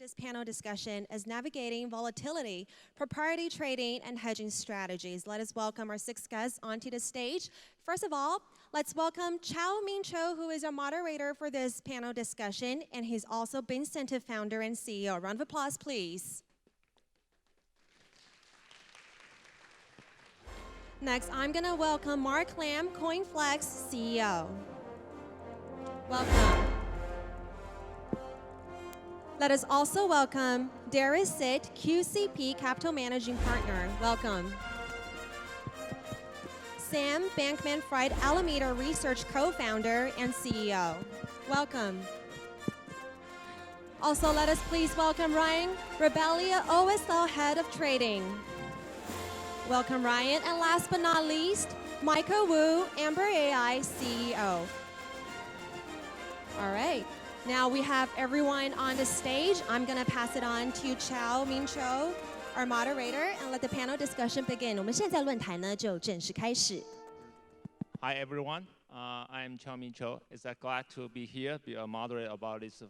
this panel discussion is Navigating Volatility, Proprietary Trading, and Hedging Strategies. Let us welcome our 6 guests onto the stage. First of all, let's welcome Chao-Ming Cho, who is our moderator for this panel discussion, and he's also Bincentive founder and CEO. Round of applause, please. Next, I'm going to welcome Mark Lamb, CoinFLEX CEO. Welcome. Let us also welcome Darius Sitt, QCP Capital Managing Partner. Welcome. Sam Bankman-Fried, Alameda Research Co-Founder and CEO. Welcome. Also, let us please welcome Ryan Rebellia, OSL Head of Trading. Welcome, Ryan. And last but not least, Michael Wu, Amber AI CEO. All right. Now we have everyone on the stage. I'm going to pass it on to Chao-Ming Cho, our moderator, and let the panel discussion begin. 我们现在论坛呢就正式开始。 Hi everyone, I'm Chao-Ming Cho. It's glad to be here, be a moderator about this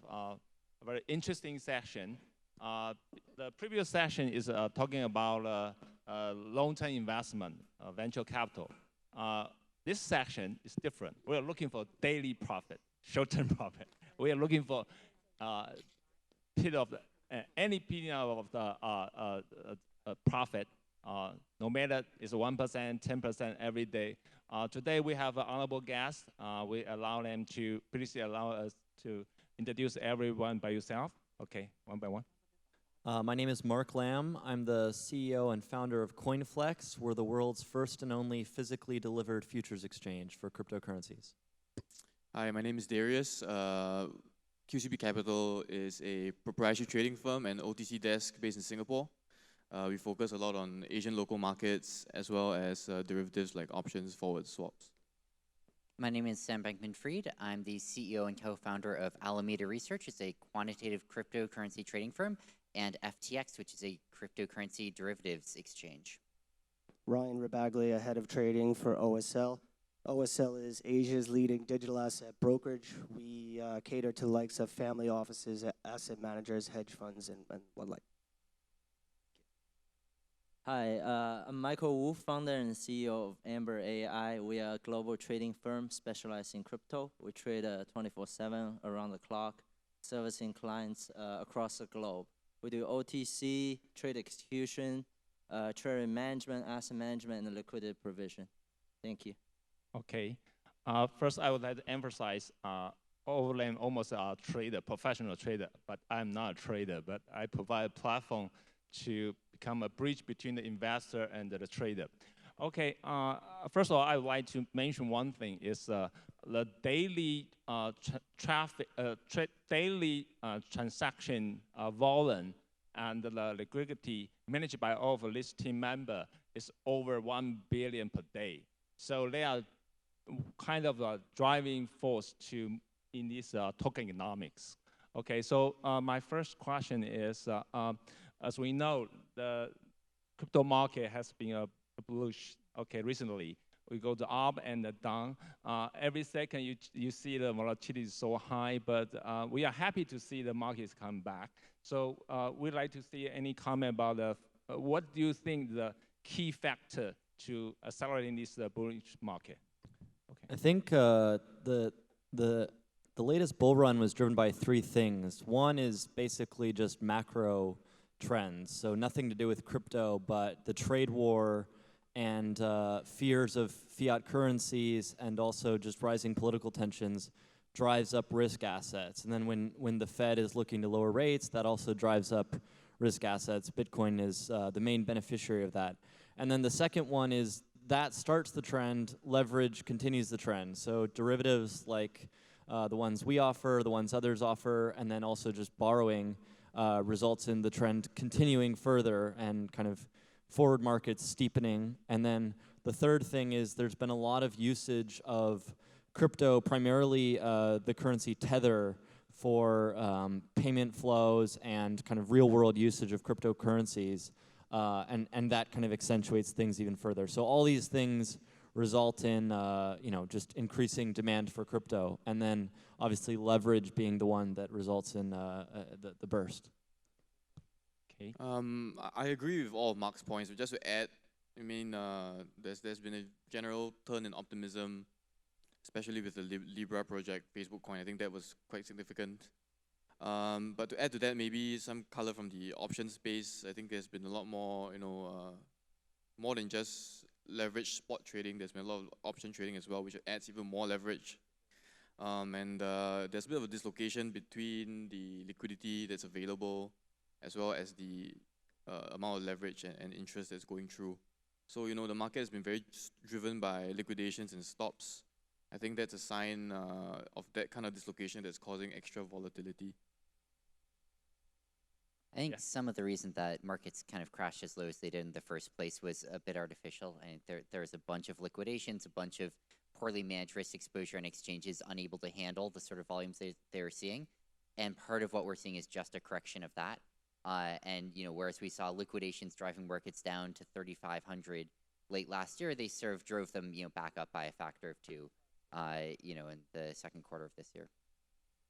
very interesting session. The previous session is talking about long-term investment, venture capital. This section is different. We're looking for daily profit, short-term profit. We are looking for any penny of the profit, no matter it's 1%, 10% every day. Today we have an honorable guest. We allow them to, please allow us to introduce everyone by yourself. Okay, one by one. My name is Mark Lamb. I'm the CEO and founder of CoinFLEX. We're the world's first and only physically delivered futures exchange for cryptocurrencies. Hi, my name is Darius. QCP Capital is a proprietary trading firm and OTC desk based in Singapore. We focus a lot on Asian local markets as well as derivatives like options, forwards, swaps. My name is Sam Bankman-Fried. I'm the CEO and co-founder of Alameda Research. It's a quantitative cryptocurrency trading firm, and FTX, which is a cryptocurrency derivatives exchange. Ryan Rebaglia, head of trading for OSL. OSL is Asia's leading digital asset brokerage. We cater to the likes of family offices, asset managers, hedge funds, and what like. Hi, I'm Michael Wu, founder and CEO of Amber AI. We are a global trading firm specialized in crypto. We trade 24/7 around the clock, servicing clients across the globe. We do OTC, trade execution, treasury management, asset management, and liquidity provision. Thank you. Okay. First, I would like to emphasize, all of them almost a trader, professional trader, but I'm not a trader, but I provide a platform to become a bridge between the investor and the trader. Okay, first of all, I would like to mention one thing is the daily transaction volume and the liquidity managed by all of the list team member is over 1 billion per day. So they are kind of a driving force in this tokenomics. Okay, so my first question is, as we know, the crypto market has been bullish. Okay, recently we go up and down. Every second you see the volatility is so high, but we are happy to see the markets come back. So we'd like to see any comment about what do you think the key factor to accelerating this bullish market? Okay. I think the latest bull run was driven by 3 things. One is basically just macro trends, so nothing to do with crypto, but the trade war and fears of fiat currencies and also just rising political tensions drives up risk assets. And then when the Fed is looking to lower rates, that also drives up risk assets. Bitcoin is the main beneficiary of that. And then the second one is that starts the trend, leverage continues the trend. So derivatives like the ones we offer, the ones others offer, and then also just borrowing results in the trend continuing further and kind of forward markets steepening. And then the third thing is there's been a lot of usage of crypto, primarily the currency Tether, for payment flows and kind of real world usage of cryptocurrencies. And that kind of accentuates things even further. So all these things result in just increasing demand for crypto, and then obviously leverage being the one that results in the burst. Okay. I agree with all of Mark's points. But just to add, I mean, there's been a general turn in optimism, especially with the Libra project, Facebook coin. I think that was quite significant. But to add to that, maybe some color from the option space. I think there's been a lot more, more than just leverage spot trading. There's been a lot of option trading as well, which adds even more leverage. And there's a bit of a dislocation between the liquidity that's available as well as the amount of leverage and interest that's going through. So, the market has been very driven by liquidations and stops. I think that's a sign of that kind of dislocation that's causing extra volatility. I think some of the reason that markets kind of crashed as low as they did in the first place was a bit artificial. And there was a bunch of liquidations, a bunch of poorly managed risk exposure and exchanges unable to handle the sort of volumes they were seeing. And part of what we're seeing is just a correction of that. And whereas we saw liquidations driving markets down to 3,500 late last year, they sort of drove them back up by a factor of 2, in the second quarter of this year.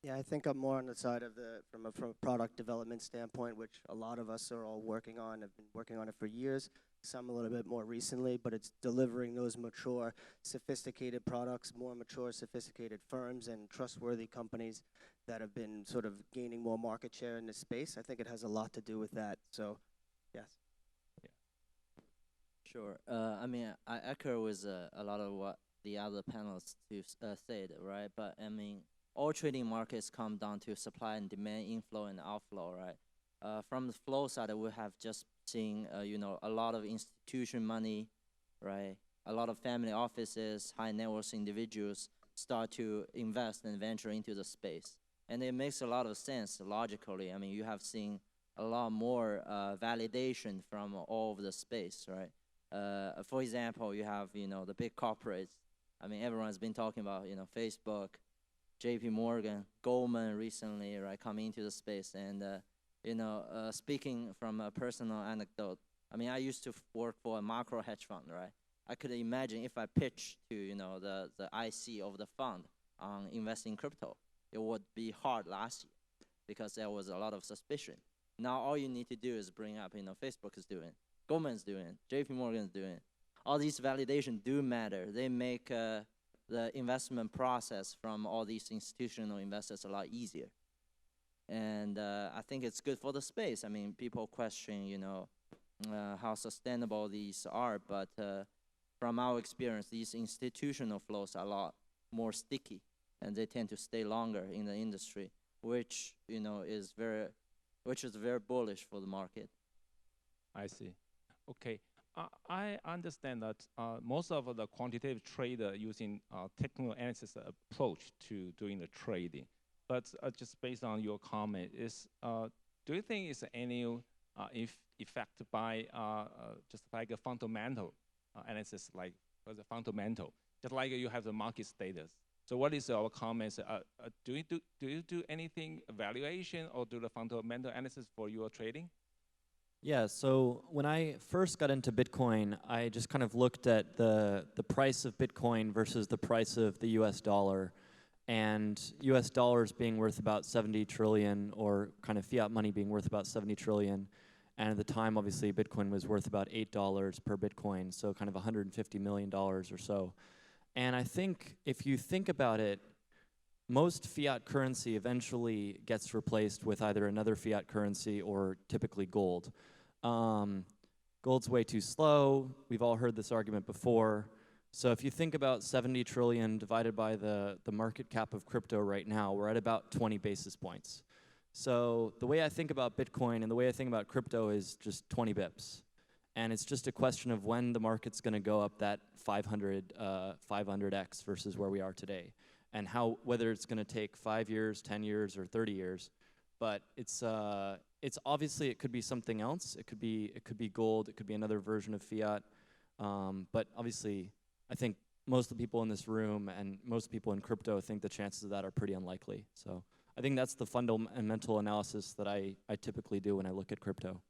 Yeah, I think I'm more on the side of from a product development standpoint, which a lot of us are all working on. Have been working on it for years, some a little bit more recently, but it's delivering those mature, sophisticated products, more mature, sophisticated firms and trustworthy companies that have been sort of gaining more market share in this space. I think it has a lot to do with that. So, yes. Yeah. Sure. I mean, I echo with a lot of what the other panelists said, right? But I mean, all trading markets come down to supply and demand, inflow and outflow, right? From the flow side, we have just seen, a lot of institution money, right? A lot of family offices, high net worth individuals start to invest and venture into the space. And it makes a lot of sense logically. I mean, you have seen a lot more validation from all of the space, right? For example, you have, the big corporates. I mean, everyone's been talking about, Facebook, JP Morgan, Goldman recently, right, coming into the space. And, speaking from a personal anecdote, I mean, I used to work for a macro hedge fund, right? I could imagine if I pitched to, the IC of the fund on investing in crypto, it would be hard last year because there was a lot of suspicion. Now all you need to do is bring up, Facebook is doing, Goldman's doing, JP Morgan's doing. All these validations do matter. They make the investment process from all these institutional investors a lot easier. And I think it's good for the space. I mean, people question, how sustainable these are, but from our experience, these institutional flows are a lot more sticky, and they tend to stay longer in the industry, which is very bullish for the market. I see. Okay. I understand that most of the quantitative trader using technical analysis approach to doing the trading. But just based on your comment, do you think it's any effect by just like a fundamental analysis, like for the fundamental, just like you have the market status? So what is our comments? Do you do anything evaluation or do the fundamental analysis for your trading? Yeah, so when I first got into Bitcoin, I just kind of looked at the price of Bitcoin versus the price of the US dollar, and US dollars being worth about 70 trillion, or kind of fiat money being worth about 70 trillion. And at the time, obviously, Bitcoin was worth about $8 per Bitcoin, so kind of $150 million or so. And I think if you think about it, most fiat currency eventually gets replaced with either another fiat currency or typically gold. Gold's way too slow. We've all heard this argument before. So if you think about 70 trillion divided by the market cap of crypto right now, we're at about 20 basis points. So the way I think about Bitcoin and the way I think about crypto is just 20 bips. And it's just a question of when the market's going to go up that 500x versus where we are today. And whether it's going to take 5 years, 10 years, or 30 years. But it's obviously, it could be something else. It could be gold. It could be another version of fiat. But obviously, I think most of the people in this room and most people in crypto think the chances of that are pretty unlikely. So I think that's the fundamental analysis that I typically do when I look at crypto.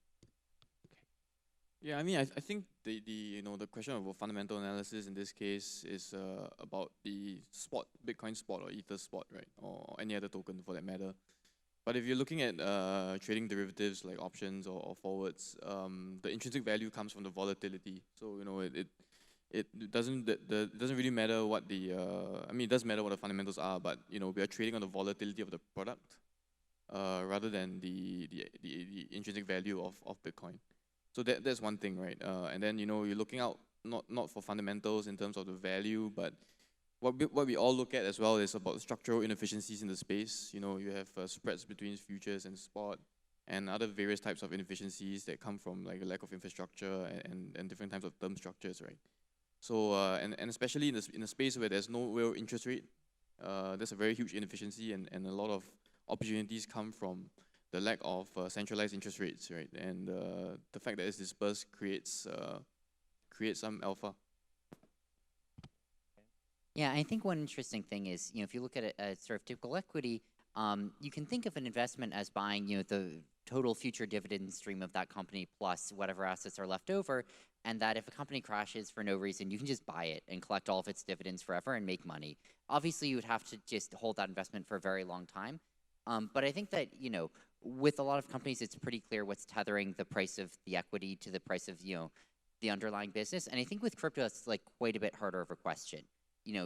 Yeah, I mean, I think the question of fundamental analysis in this case is about the spot, Bitcoin spot or Ether spot, right, or any other token for that matter. But if you're looking at trading derivatives like options or forwards, the intrinsic value comes from the volatility. So it doesn't it doesn't really matter what the I mean, it does matter what the fundamentals are, but we are trading on the volatility of the product rather than the intrinsic value of Bitcoin. So that's one thing, right? And then you're looking out not for fundamentals in terms of the value, but what we all look at as well is about structural inefficiencies in the space. You have spreads between futures and spot, and other various types of inefficiencies that come from like a lack of infrastructure and different types of term structures, right? So and especially in a space where there's no real interest rate, there's a very huge inefficiency, and a lot of opportunities come from the lack of centralized interest rates, right? And the fact that it's dispersed creates some alpha. Yeah, I think one interesting thing is, if you look at a sort of typical equity, you can think of an investment as buying, the total future dividend stream of that company plus whatever assets are left over, and that if a company crashes for no reason, you can just buy it and collect all of its dividends forever and make money. Obviously, you would have to just hold that investment for a very long time. But I think that, with a lot of companies, it's pretty clear what's tethering the price of the equity to the price of, the underlying business. And I think with crypto, it's like quite a bit harder of a question.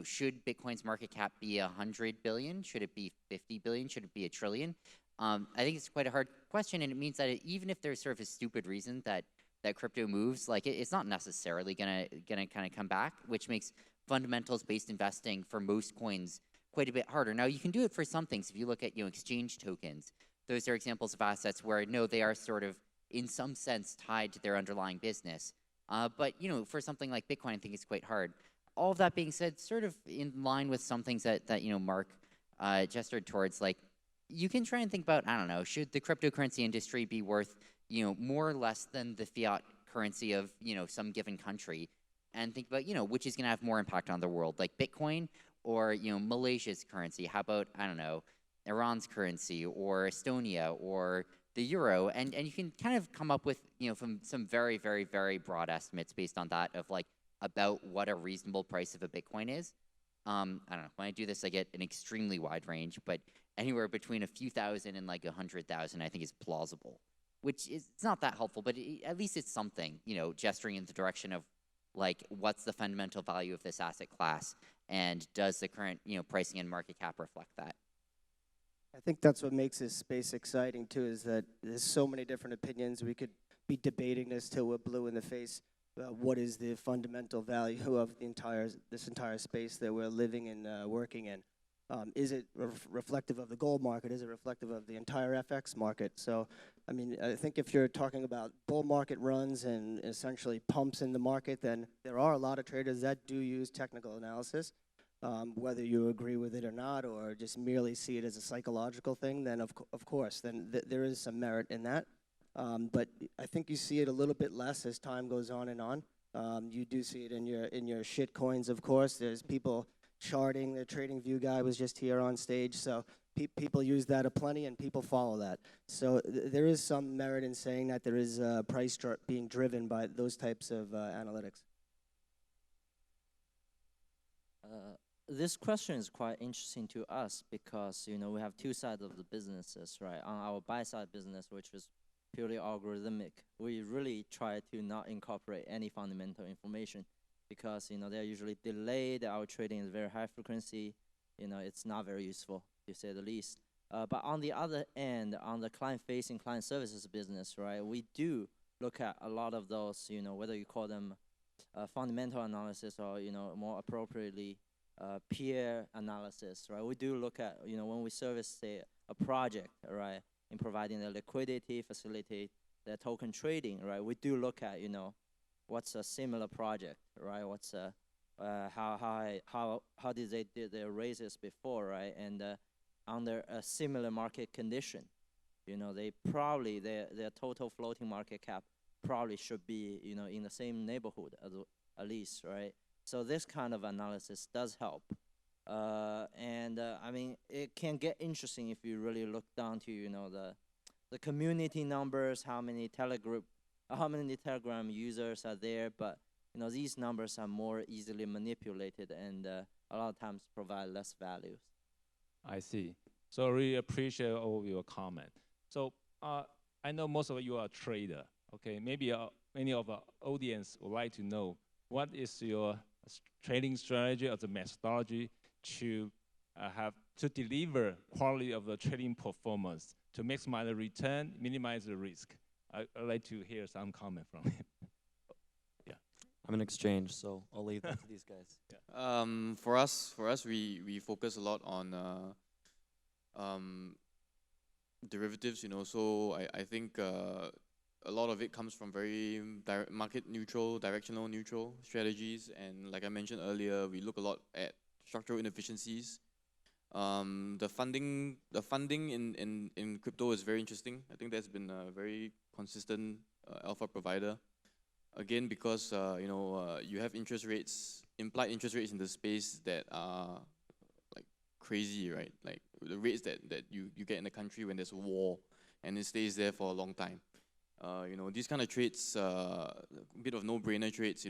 Should Bitcoin's market cap be 100 billion? Should it be 50 billion? Should it be 1 trillion? I think it's quite a hard question, and it means that even if there's sort of a stupid reason that crypto moves, like it's not necessarily gonna kind of come back, which makes fundamentals-based investing for most coins quite a bit harder. Now, you can do it for some things. If you look at exchange tokens, those are examples of assets where no, they are sort of in some sense tied to their underlying business. But for something like Bitcoin, I think it's quite hard. All of that being said, sort of in line with some things that Mark gestured towards, like you can try and think about, I don't know, should the cryptocurrency industry be worth more or less than the fiat currency of some given country, and think about which is going to have more impact on the world, like Bitcoin or Malaysia's currency. How about, I don't know, Iran's currency or Estonia or the euro, and you can kind of come up with from some very, very, very broad estimates based on that of like about what a reasonable price of a Bitcoin is. I don't know, when I do this, I get an extremely wide range, but anywhere between a few thousand and like 100,000, I think is plausible, which is, it's not that helpful, but at least it's something, gesturing in the direction of like, what's the fundamental value of this asset class, and does the current, pricing and market cap reflect that? I think that's what makes this space exciting too, is that there's so many different opinions. We could be debating this till we're blue in the face. What is the fundamental value of this entire space that we're living and working in? Is it reflective of the gold market? Is it reflective of the entire FX market? So, I mean, I think if you're talking about bull market runs and essentially pumps in the market, then there are a lot of traders that do use technical analysis. Whether you agree with it or not, or just merely see it as a psychological thing, then of course, then there is some merit in that. But I think you see it a little bit less as time goes on and on. You do see it in your shit coins, of course. There's people charting. The TradingView guy was just here on stage, so people use that aplenty, and people follow that. So there is some merit in saying that there is price being driven by those types of analytics. This question is quite interesting to us because we have two sides of the businesses, right? On our buy side business, which is purely algorithmic, we really try to not incorporate any fundamental information because they're usually delayed. Our trading is very high frequency. It's not very useful, to say the least. But on the other end, on the client-facing client services business, right, we do look at a lot of those, whether you call them fundamental analysis or more appropriately peer analysis, right? We do look at when we service, say, a project, right, in providing the liquidity, facilitate the token trading, right? We do look at what's a similar project, right? What's how did they do their raises before, right? And under a similar market condition, they probably their total floating market cap probably should be in the same neighborhood at least, right? So this kind of analysis does help. I mean, it can get interesting if you really look down to, the community numbers, how many Telegram users are there, but, these numbers are more easily manipulated and a lot of times provide less value. I see. So I really appreciate all of your comment. So I know most of you are a trader. Okay, maybe many of our audience would like to know what is your trading strategy or the methodology to deliver quality of the trading performance to maximize the return, minimize the risk. I'd like to hear some comment from him. Yeah. I'm an exchange, so I'll leave that to these guys. Yeah. For us, we focus a lot on derivatives. You know, so I think a lot of it comes from very market neutral, directional neutral strategies. And like I mentioned earlier, we look a lot at structural inefficiencies. The funding in crypto is very interesting. I think that's been a very consistent alpha provider. Again, because you have interest rates, implied interest rates in the space that are like crazy, right? Like the rates that you get in the country when there's a war, and it stays there for a long time. These kind of trades, a bit of no-brainer trades,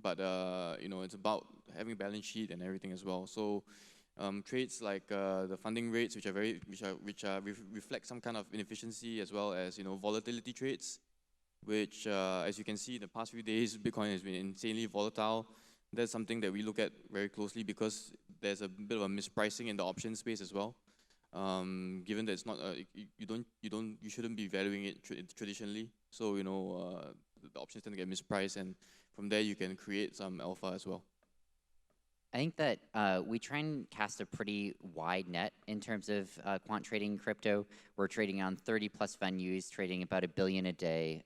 but it's about having a balance sheet and everything as well. So trades like the funding rates, which reflect some kind of inefficiency, as well as volatility trades, which as you can see in the past few days, Bitcoin has been insanely volatile. That's something that we look at very closely because there's a bit of a mispricing in the option space as well. Given that it's not you shouldn't be valuing it traditionally, so the options tend to get mispriced, and from there you can create some alpha as well. I think that we try and cast a pretty wide net in terms of quant trading crypto. We're trading on 30 plus venues, trading about $1 billion a day.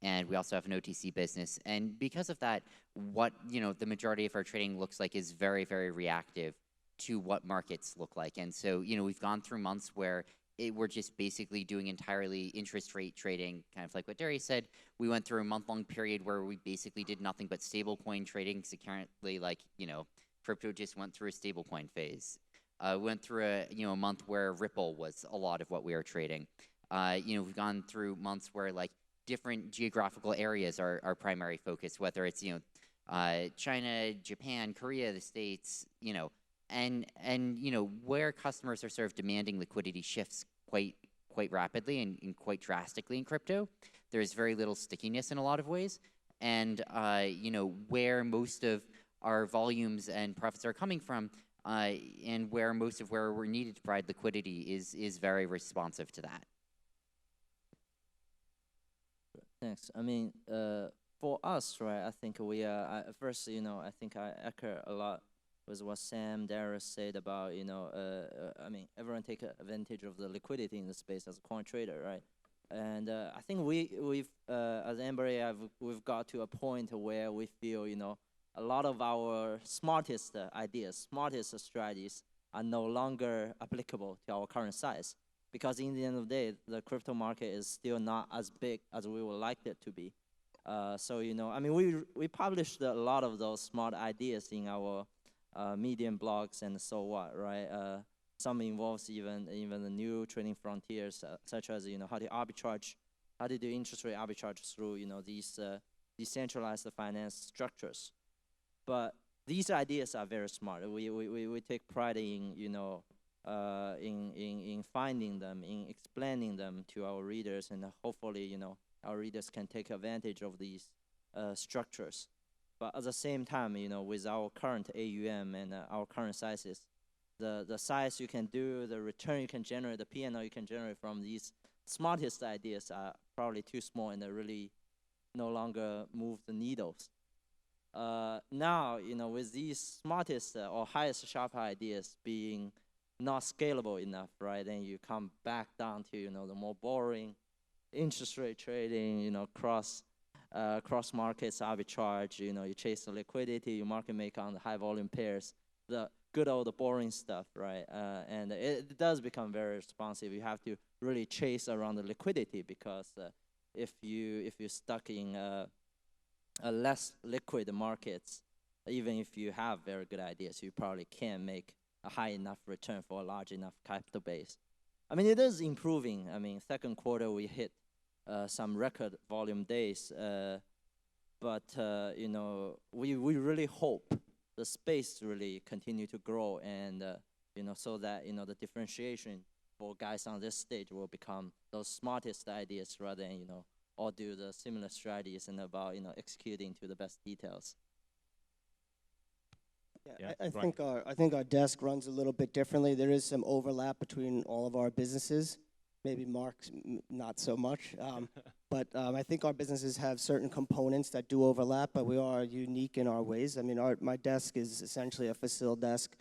And we also have an OTC business. And because of that, what the majority of our trading looks like is very, very reactive to what markets look like. And so, we've gone through months where we're just basically doing entirely interest rate trading, kind of like what Darius said. We went through a month-long period where we basically did nothing but stablecoin trading. So currently, crypto just went through a stablecoin phase. Went through a month where Ripple was a lot of what we were trading. We've gone through months where different geographical areas are our primary focus, whether it's China, Japan, Korea, the States, and where customers are sort of demanding liquidity shifts quite rapidly and quite drastically in crypto. There's very little stickiness in a lot of ways, and where most of our volumes and profits are coming from, and where most of where we're needed to provide liquidity is very responsive to that. Thanks. I mean, for us, right? I think we are first. I think I echo a lot with what Sam, Darius said about, I mean, everyone take advantage of the liquidity in the space as a quant trader, right? And I think we've as Amber AI, we've got to a point where we feel, a lot of our smartest ideas, smartest strategies are no longer applicable to our current size. Because in the end of the day, the crypto market is still not as big as we would like it to be. So, I mean, we published a lot of those smart ideas in our Medium blogs and so what, right? Some involves even the new trading frontiers, such as how to arbitrage, how to do interest rate arbitrage through these decentralized finance structures. But these ideas are very smart. We take pride in in finding them, in explaining them to our readers, and hopefully our readers can take advantage of these structures. But at the same time, with our current AUM and our current sizes, the size you can do, the return you can generate, the P&L you can generate from these smartest ideas are probably too small, and they really no longer move the needles. Now, with these smartest or highest sharp ideas being not scalable enough, right? Then you come back down to the more boring interest rate trading, cross markets arbitrage, you chase the liquidity, you market make on the high volume pairs, the good old boring stuff, right? And it does become very responsive. You have to really chase around the liquidity, because if you're stuck in a less liquid markets, even if you have very good ideas, you probably can't make a high enough return for a large enough capital base. I mean, it is improving. I mean, second quarter we hit some record volume days, but we really hope the space really continue to grow, and so that, the differentiation for guys on this stage will become those smartest ideas rather than, all do the similar strategies and about, executing to the best details. Yeah, I think our desk runs a little bit differently. There is some overlap between all of our businesses. Maybe Mark's not so much. But I think our businesses have certain components that do overlap, but we are unique in our ways. I mean, my desk is essentially a facile desk.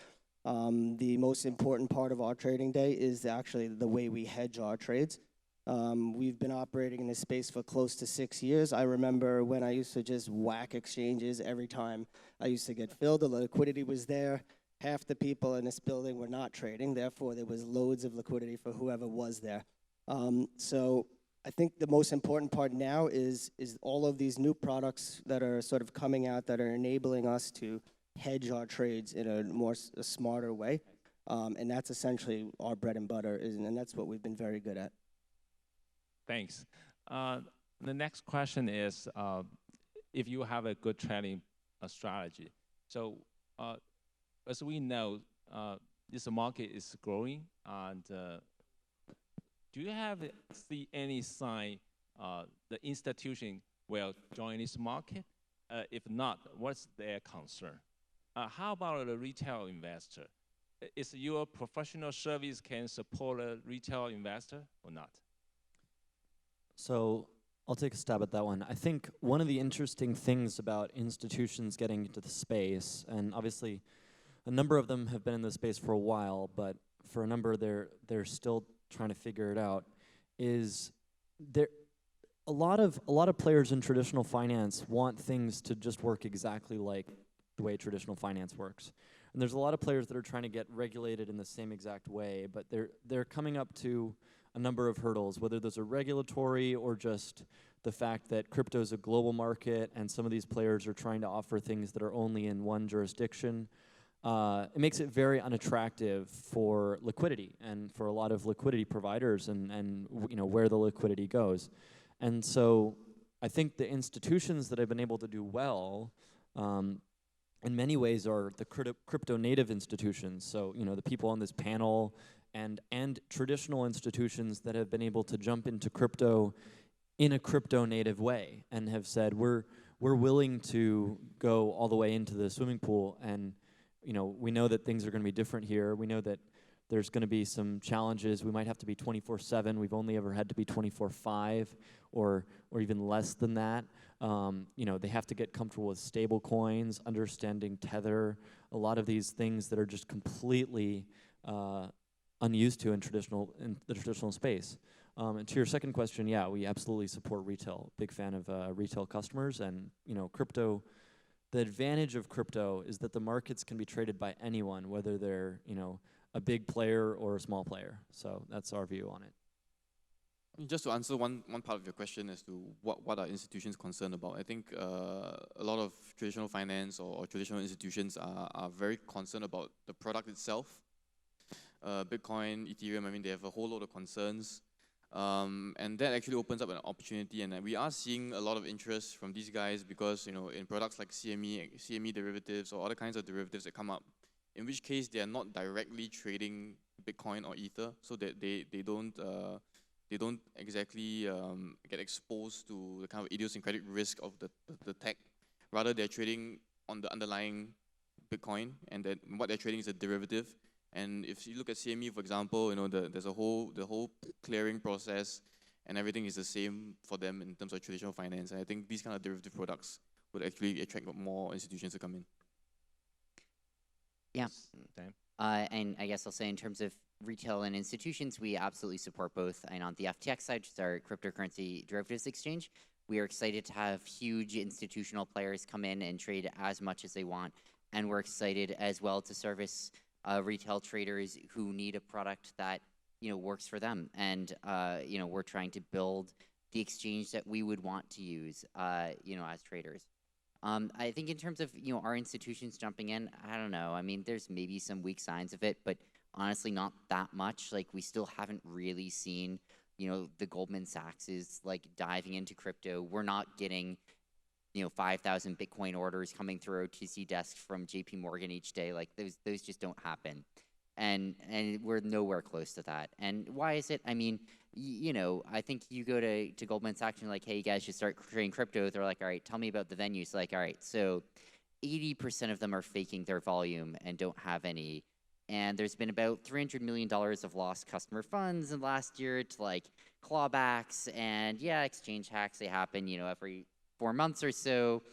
The most important part of our trading day is actually the way we hedge our trades. We've been operating in this space for close to 6 years. I remember when I used to just whack exchanges every time I used to get filled. The liquidity was there. Half the people in this building were not trading. Therefore, there was loads of liquidity for whoever was there. So I think the most important part now is all of these new products that are sort of coming out that are enabling us to hedge our trades in a smarter way. And that's essentially our bread and butter, and that's what we've been very good at. Thanks. The next question is, if you have a good trading strategy. So as we know, this market is growing, and do you see any sign the institution will join this market? If not, what's their concern? How about a retail investor? Is your professional service can support a retail investor or not? So I'll take a stab at that one. I think one of the interesting things about institutions getting into the space, and obviously a number of them have been in the space for a while, but for a number they're still trying to figure it out, is there a lot of players in traditional finance want things to just work exactly like the way traditional finance works. And there's a lot of players that are trying to get regulated in the same exact way, but they're coming up to a number of hurdles, whether those are regulatory or just the fact that crypto is a global market and some of these players are trying to offer things that are only in one jurisdiction. It makes it very unattractive for liquidity and for a lot of liquidity providers and where the liquidity goes. And so I think the institutions that have been able to do well in many ways are the crypto native institutions. So the people on this panel and traditional institutions that have been able to jump into crypto in a crypto native way and have said we're willing to go all the way into the swimming pool, and we know that things are going to be different here. We know that there's going to be some challenges. We might have to be 24/7. We've only ever had to be 24/5 or even less than that. They have to get comfortable with stable coins, understanding Tether, a lot of these things that are just completely unused to in the traditional space. And to your second question, yeah, we absolutely support retail. Big fan of retail customers, and crypto. The advantage of crypto is that the markets can be traded by anyone, whether they're a big player or a small player. So that's our view on it. Just to answer one part of your question as to what are institutions concerned about, I think a lot of traditional finance or traditional institutions are very concerned about the product itself. Bitcoin, Ethereum, I mean, they have a whole lot of concerns. And that actually opens up an opportunity, and we are seeing a lot of interest from these guys because, in products like CME derivatives or other kinds of derivatives that come up, in which case they are not directly trading Bitcoin or Ether, so that they don't exactly get exposed to the kind of idiosyncratic risk of the tech. Rather, they're trading on the underlying Bitcoin, and then what they're trading is a derivative. And if you look at CME, for example, there's the whole clearing process, and everything is the same for them in terms of traditional finance. And I think these kind of derivative products would actually attract more institutions to come in. Yeah. And I guess I'll say in terms of retail and institutions, we absolutely support both. And on the FTX side, which is our cryptocurrency derivatives exchange, we are excited to have huge institutional players come in and trade as much as they want. And we're excited as well to service retail traders who need a product that works for them. And we're trying to build the exchange that we would want to use as traders. I think in terms of our institutions jumping in, I don't know. I mean, there's maybe some weak signs of it, but honestly, not that much. Like, we still haven't really seen the Goldman Sachs is diving into crypto. We're not getting 5,000 Bitcoin orders coming through OTC desk from JP Morgan each day. Like, those just don't happen. and we're nowhere close to that. And why is it? I mean, you know, I think you go to Goldman Sachs and you're like, hey, you guys should start trading crypto. They're like, all right, tell me about the venues. Like, all right, so 80% of them are faking their volume and don't have any. And there's been about $300 million of lost customer funds in the last year to like clawbacks and yeah, exchange hacks. They happen, you know, every 4 months or so.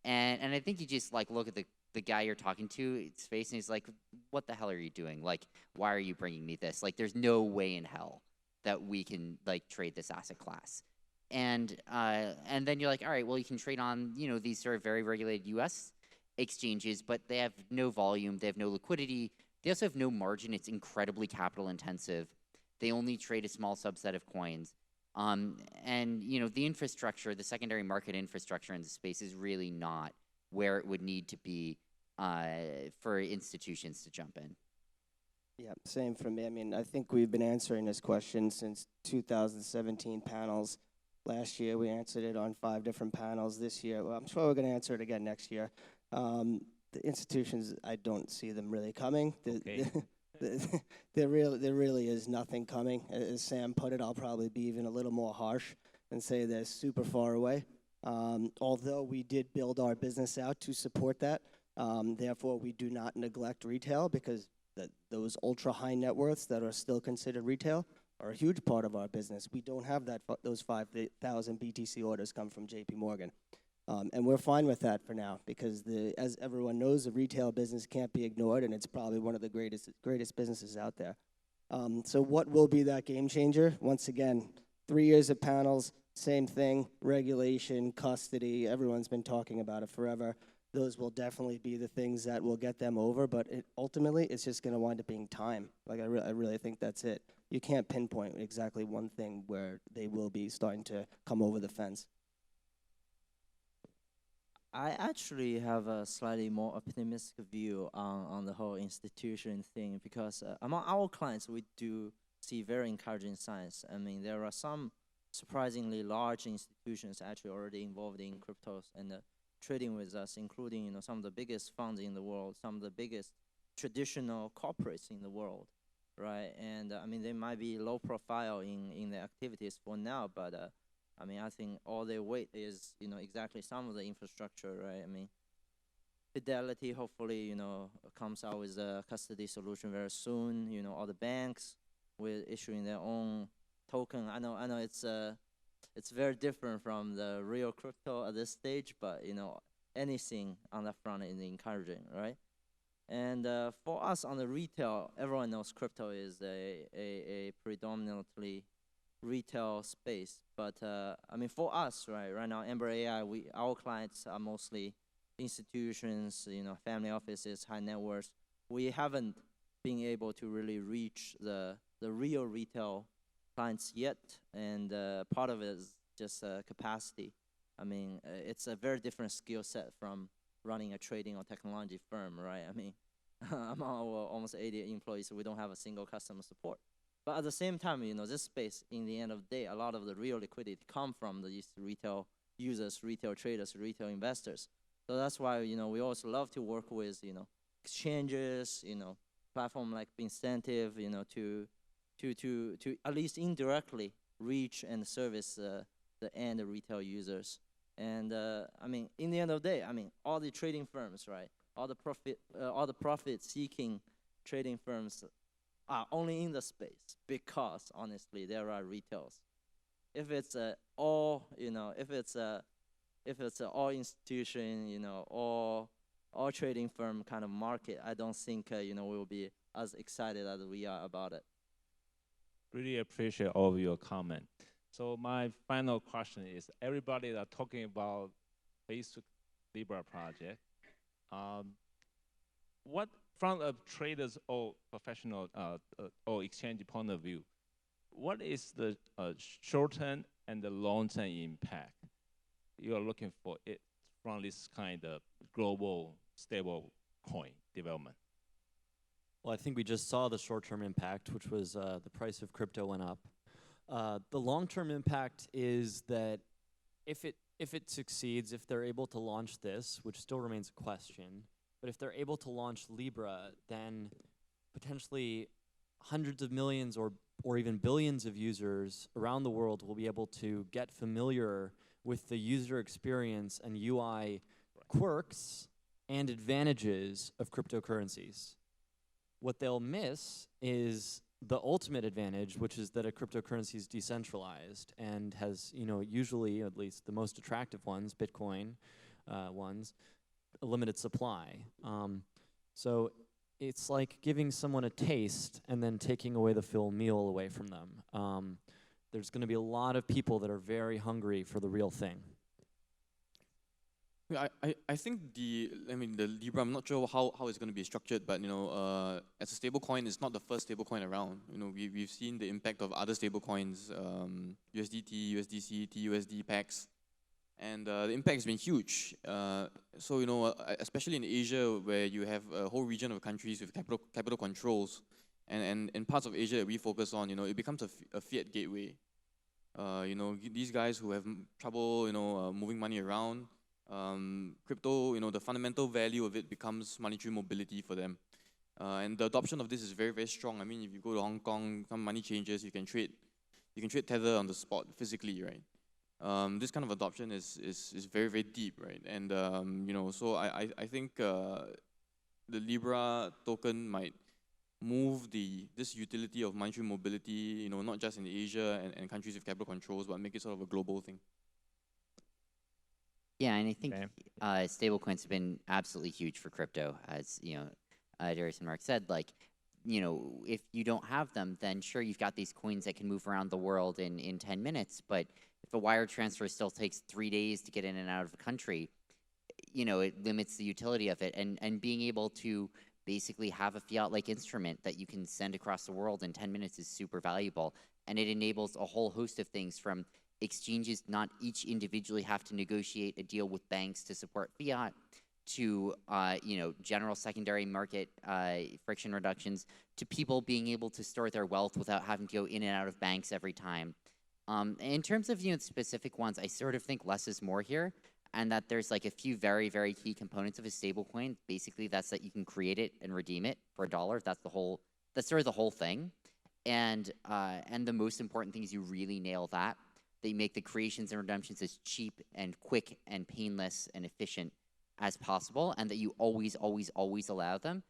And I think you just like look at the guy you're talking to, his face, and he's like, what the hell are you doing? Like, why are you bringing me this? Like, there's no way in hell that we can like trade this asset class. And then you're like, all right, well, you can trade on, you know, these sort of very regulated US exchanges, but they have no volume, they have no liquidity, they also have no margin. It's incredibly capital intensive. They only trade a small subset of coins. And you know, the infrastructure, the secondary market infrastructure in the space is really not where it would need to be for institutions to jump in. Yeah, same for me. I mean, I think we've been answering this question since 2017 panels. Last year, we answered it on 5 different panels. This year, well, I'm sure we're going to answer it again next year. The institutions, I don't see them really coming. Okay. There really is nothing coming. As Sam put it, I'll probably be even a little more harsh and say they're super far away. Although we did build our business out to support that, therefore we do not neglect retail, because those ultra high net worths that are still considered retail are a huge part of our business. We don't have those 5,000 BTC orders come from JP Morgan. And we're fine with that for now, because as everyone knows, the retail business can't be ignored, and it's probably one of the greatest businesses out there. So what will be that game changer? Once again, 3 years of panels, same thing, regulation, custody, everyone's been talking about it forever. Those will definitely be the things that will get them over, but ultimately, it's just going to wind up being time. Like, I really think that's it. You can't pinpoint exactly one thing where they will be starting to come over the fence. I actually have a slightly more optimistic view on the whole institution thing, because among our clients, we do see very encouraging signs. I mean, there are some surprisingly large institutions actually already involved in cryptos and trading with us, including, you know, some of the biggest funds in the world, some of the biggest traditional corporates in the world, right? And I mean, they might be low profile in their activities for now, but I mean, I think all they wait is, you know, exactly some of the infrastructure, right? I mean, Fidelity hopefully, you know, comes out with a custody solution very soon. You know, all the banks with issuing their own token. I know it's very different from the real crypto at this stage, but you know, anything on that front is encouraging, right? And for us on the retail, everyone knows crypto is a predominantly retail space, but I mean, for us, right now, Amber AI, our clients are mostly institutions, you know, family offices, high net worth. We haven't been able to really reach the real retail clients yet, and part of it is just capacity. I mean, it's a very different skill set from running a trading or technology firm, right? I mean, among our almost 80 employees, we don't have a single customer support. But at the same time, you know, this space, in the end of the day, a lot of the real liquidity come from these retail users, retail traders, retail investors. So that's why, you know, we also love to work with, you know, exchanges, you know, platform like Bincentive, you know, to at least indirectly reach and service the end retail users. And I mean, in the end of the day, I mean, all the trading firms, right? All the profit-seeking trading firms are only in the space because, honestly, there are retails. If it's all, you know, if it's a all institution, you know, all trading firm kind of market, I don't think you know, we'll be as excited as we are about it. Really appreciate all of your comment. So my final question is: everybody that talking about Facebook Libra project, what from a traders or professional or exchange point of view, what is the short-term and the long-term impact you are looking for it from this kind of global stable coin development? Well, I think we just saw the short-term impact, which was the price of crypto went up. The long-term impact is that if it succeeds, if they're able to launch this, which still remains a question, but if they're able to launch Libra, then potentially hundreds of millions or even billions of users around the world will be able to get familiar with the user experience and UI quirks and advantages of cryptocurrencies. What they'll miss is the ultimate advantage, which is that a cryptocurrency is decentralized and has, usually, at least the most attractive ones, Bitcoin ones, a limited supply. So it's like giving someone a taste and then taking away the full meal away from them. There's going to be a lot of people that are very hungry for the real thing. I think the Libra, I'm not sure how it's going to be structured, but as a stablecoin, it's not the first stablecoin around. We've seen the impact of other stablecoins, USDT, USDC, TUSD, PAX, and the impact has been huge. So especially in Asia, where you have a whole region of countries with capital controls, and in parts of Asia that we focus on, it becomes a fiat gateway. These guys who have trouble, moving money around. Crypto, the fundamental value of it becomes monetary mobility for them. And the adoption of this is very, very strong. I mean, if you go to Hong Kong, some money changes, you can trade Tether on the spot physically, right? This kind of adoption is very, very deep, right? And so I think the Libra token might move this utility of monetary mobility, not just in Asia and countries with capital controls, but make it sort of a global thing. Yeah, and I think stablecoins have been absolutely huge for crypto, as Darius and Mark said. Like, if you don't have them, then sure, you've got these coins that can move around the world in 10 minutes. But if a wire transfer still takes 3 days to get in and out of the country, it limits the utility of it. And being able to basically have a fiat-like instrument that you can send across the world in 10 minutes is super valuable. And it enables a whole host of things, from exchanges not each individually have to negotiate a deal with banks to support fiat, to general secondary market friction reductions, to people being able to store their wealth without having to go in and out of banks every time. In terms of specific ones, I sort of think less is more here, and that there's like a few very, very key components of a stablecoin. Basically, that's that you can create it and redeem it for $1. That's sort of the whole thing. And the most important thing is you really nail that. They make the creations and redemptions as cheap and quick and painless and efficient as possible, and that you always, always, always allow them.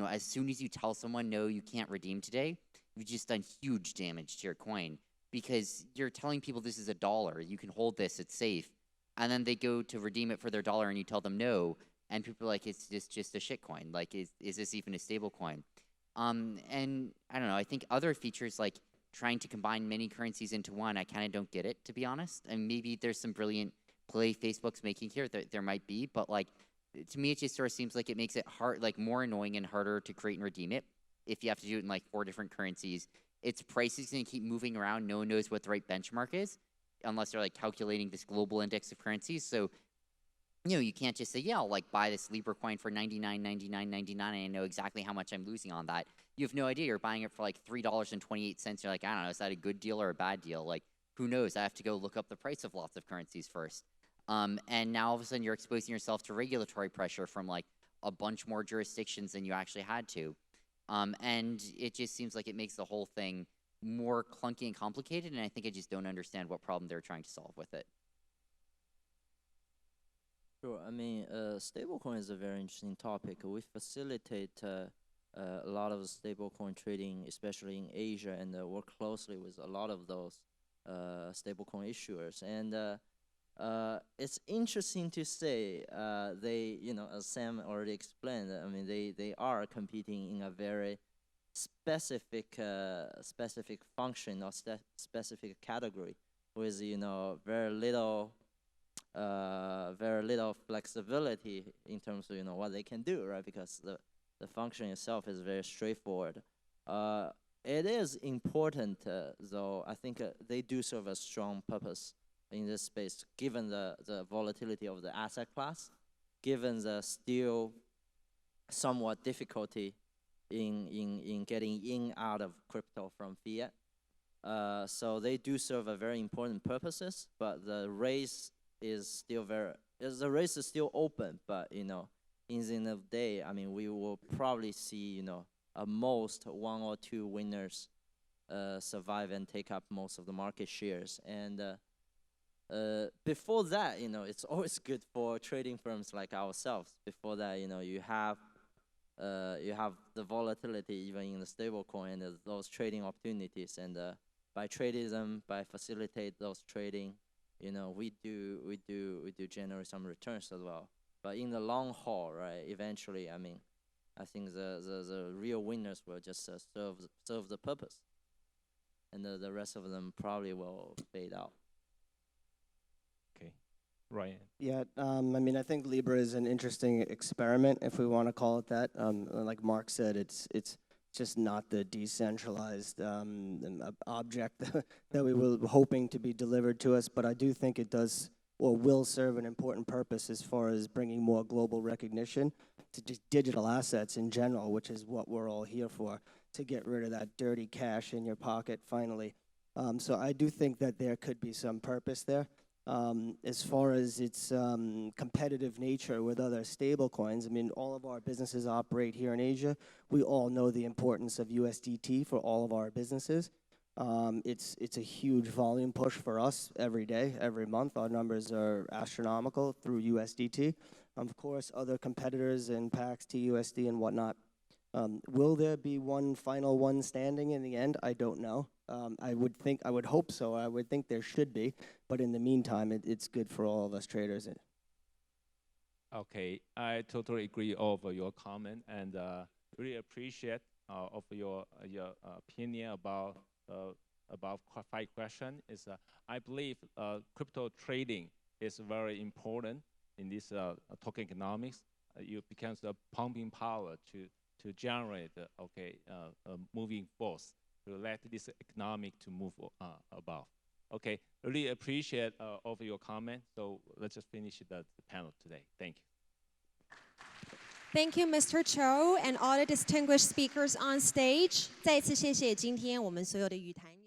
As soon as you tell someone, no, you can't redeem today, you've just done huge damage to your coin, because you're telling people this is $1, you can hold this, it's safe, and then they go to redeem it for their $1 and you tell them no, and people are like, it's just a shit coin. Like, is this even a stable coin? And I don't know, I think other features like trying to combine many currencies into one, I kind of don't get it, to be honest. And maybe there's some brilliant play Facebook's making here, there might be, but like, to me, it just sort of seems like it makes it hard, like more annoying and harder to create and redeem it if you have to do it in like 4 different currencies. Its price is going to keep moving around. No one knows what the right benchmark is, unless they're like calculating this global index of currencies. So, you can't just say, yeah, I'll like buy this Libra coin for $99.99, and I know exactly how much I'm losing on that. You have no idea. You're buying it for like $3.28. You're like, I don't know, is that a good deal or a bad deal? Like, who knows? I have to go look up the price of lots of currencies first. And now all of a sudden you're exposing yourself to regulatory pressure from like a bunch more jurisdictions than you actually had to. And it just seems like it makes the whole thing more clunky and complicated, and I think I just don't understand what problem they're trying to solve with it. Sure. I mean, stablecoin is a very interesting topic. We facilitate a lot of stablecoin trading, especially in Asia, and work closely with a lot of those stablecoin issuers. And it's interesting to say they, as Sam already explained, I mean, they are competing in a very specific function or specific category with very little flexibility in terms of what they can do, right? Because the function itself is very straightforward. It is important, though. I think they do serve a strong purpose in this space, given the volatility of the asset class, given the still somewhat difficulty in getting in out of crypto from fiat. So they do serve a very important purposes, but the race is still open. But in the end of the day, I mean, we will probably see most 1 or 2 winners survive and take up most of the market shares. And before that, it's always good for trading firms like ourselves. Before that, you have the volatility even in the stable coin and those trading opportunities. And by trading them, by facilitate those trading, we do generate some returns as well. But in the long haul, right? Eventually, I think the real winners will just serve the purpose, and the rest of them probably will fade out. Okay, Ryan. Yeah, I think Libra is an interesting experiment, if we want to call it that. Like Mark said, it's just not the decentralized object that we were hoping to be delivered to us, but I do think it does or will serve an important purpose as far as bringing more global recognition to just digital assets in general, which is what we're all here for, to get rid of that dirty cash in your pocket finally. So I do think that there could be some purpose there. As far as its competitive nature with other stable coins, all of our businesses operate here in Asia. We all know the importance of USDT for all of our businesses. It's a huge volume push for us every day, every month. Our numbers are astronomical through USDT. Of course, other competitors in PAX, TUSD, and whatnot. Will there be one final one standing in the end? I don't know. I would hope so. I would think there should be. But in the meantime, it's good for all of us traders. Okay, I totally agree over your comment, and really appreciate of your opinion about 5 questions. I believe crypto trading is very important in this tokenomics. It becomes a pumping power to generate a moving force to let this economic to move above. Okay, really appreciate over your comment. So let's just finish the panel today. Thank you. Thank you, Mr. Cho, and all the distinguished speakers on stage. 再次谢谢今天我们所有的语坛。